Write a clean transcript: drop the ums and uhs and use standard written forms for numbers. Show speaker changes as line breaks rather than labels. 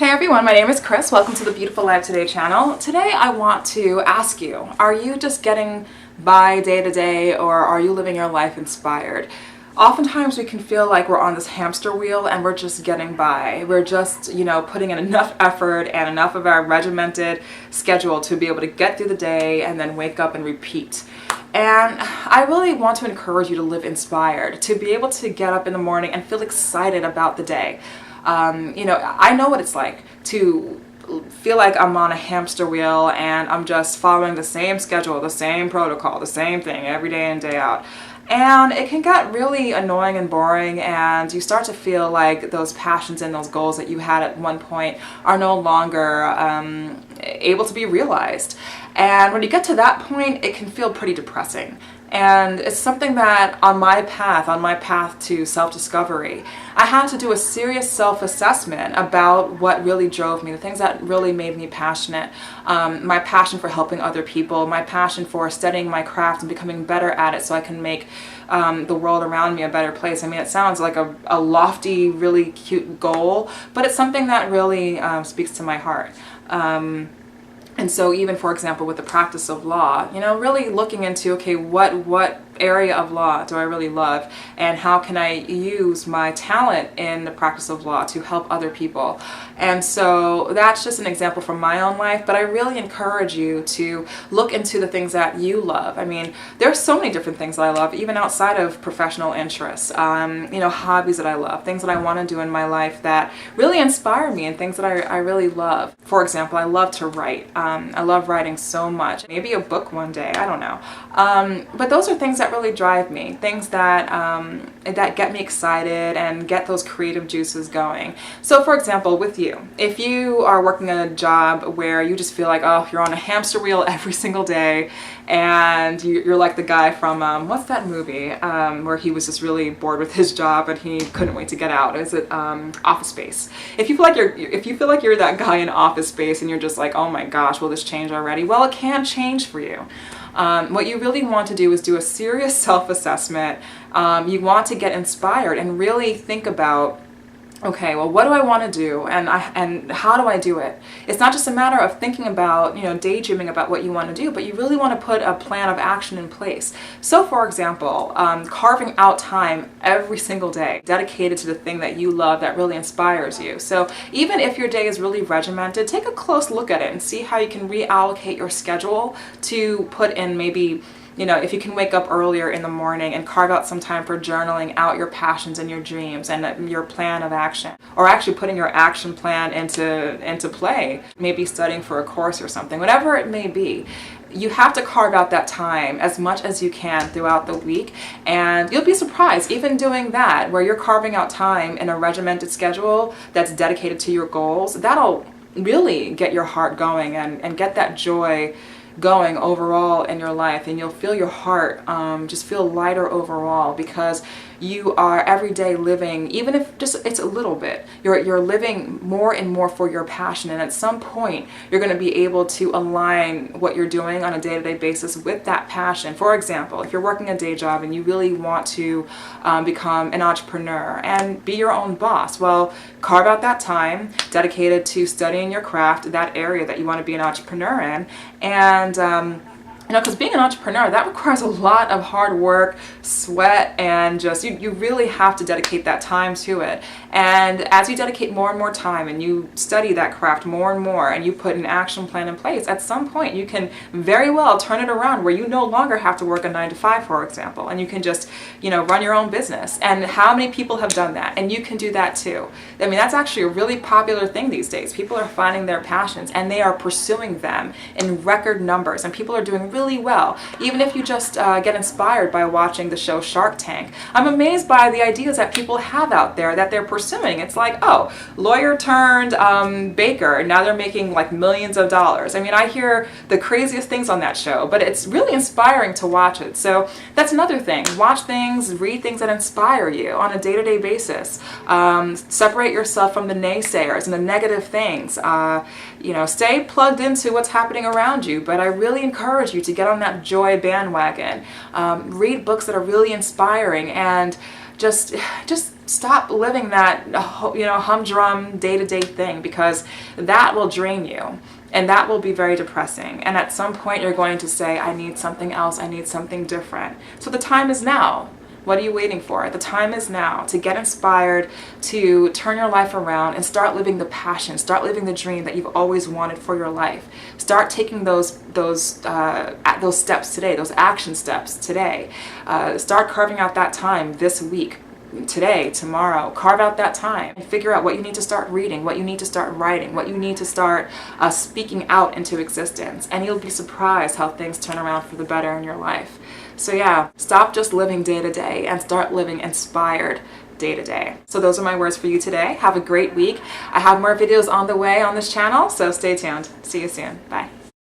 Hey everyone, my name is Chris. Welcome to the Beautiful Life Today channel. Today I want to ask you, are you just getting by day to day, or are you living your life inspired? Oftentimes we can feel like we're on this hamster wheel and we're just getting by. We're just, putting in enough effort and enough of our regimented schedule to be able to get through the day and then wake up and repeat. And I really want to encourage you to live inspired, to be able to get up in the morning and feel excited about the day. I know what it's like to feel like I'm on a hamster wheel and I'm just following the same schedule, the same protocol, the same thing every day and day out. And it can get really annoying and boring, and you start to feel like those passions and those goals that you had at one point are no longer able to be realized. And when you get to that point, it can feel pretty depressing. And it's something that on my path to self-discovery, I had to do a serious self-assessment about what really drove me, the things that really made me passionate, my passion for helping other people, my passion for studying my craft and becoming better at it so I can make the world around me a better place. I mean, it sounds like a lofty, really cute goal, but it's something that really speaks to my heart. And so even, for example, with the practice of law, really looking into, okay, what area of law do I really love, and how can I use my talent in the practice of law to help other people? And so that's just an example from my own life, but I really encourage you to look into the things that you love. I mean, there's so many different things that I love, even outside of professional interests, hobbies that I love, things that I want to do in my life that really inspire me, and things that I really love. For example, I love to write. I love writing so much. Maybe a book one day, I don't know. But those are things that really drive me, things that that get me excited and get those creative juices going. So for example, with you, if you are working a job where you just feel like, oh, you're on a hamster wheel every single day, and you're like the guy from, what's that movie, where he was just really bored with his job and he couldn't wait to get out? Is it Office Space? If you feel like you're that guy in Office Space and you're just like, oh my gosh, will this change already? Well, it can change for you. What you really want to do is do a serious self-assessment. You want to get inspired and really think about, okay, well, what do I want to do, and how do I do it? It's not just a matter of thinking about, daydreaming about what you want to do, but you really want to put a plan of action in place. So for example, carving out time every single day dedicated to the thing that you love that really inspires you. So even if your day is really regimented, take a close look at it and see how you can reallocate your schedule to put in maybe, if you can wake up earlier in the morning and carve out some time for journaling out your passions and your dreams and your plan of action, or actually putting your action plan into play, maybe studying for a course or something, whatever it may be. You have to carve out that time as much as you can throughout the week, and you'll be surprised, even doing that, where you're carving out time in a regimented schedule that's dedicated to your goals, that'll really get your heart going and get that joy going overall in your life, and you'll feel your heart just feel lighter overall, because you are every day living, even if just it's a little bit, you're living more and more for your passion, and at some point you're going to be able to align what you're doing on a day-to-day basis with that passion. For example, if you're working a day job and you really want to become an entrepreneur and be your own boss, well, carve out that time dedicated to studying your craft, that area that you want to be an entrepreneur in, and because being an entrepreneur, that requires a lot of hard work, sweat, and just you really have to dedicate that time to it. And as you dedicate more and more time and you study that craft more and more and you put an action plan in place, at some point you can very well turn it around where you no longer have to work a 9-to-5, for example, and you can just, run your own business. And how many people have done that? And you can do that too. I mean, that's actually a really popular thing these days. People are finding their passions and they are pursuing them in record numbers, and people are doing really well. Even if you just get inspired by watching the show Shark Tank, I'm amazed by the ideas that people have out there that they're pursuing. It's like, oh, lawyer turned baker, and now they're making like millions of dollars. I mean, I hear the craziest things on that show, but it's really inspiring to watch it. So that's another thing. Watch things, read things that inspire you on a day-to-day basis. Separate yourself from the naysayers and the negative things. Stay plugged into what's happening around you, but I really encourage you to get on that joy bandwagon. Read books that are really inspiring, and just stop living that, humdrum day-to-day thing, because that will drain you. And that will be very depressing. And at some point you're going to say, I need something else, I need something different. So the time is now. What are you waiting for? The time is now to get inspired, to turn your life around and start living the passion, start living the dream that you've always wanted for your life. Start taking those steps today, those action steps today. Start carving out that time this week. Today, tomorrow, carve out that time and figure out what you need to start reading, what you need to start writing, what you need to start speaking out into existence, and you'll be surprised how things turn around for the better in your life. So yeah, stop just living day to day and start living inspired day to day. So those are my words for you today. Have a great week. I have more videos on the way on this channel, so stay tuned. See you soon. Bye.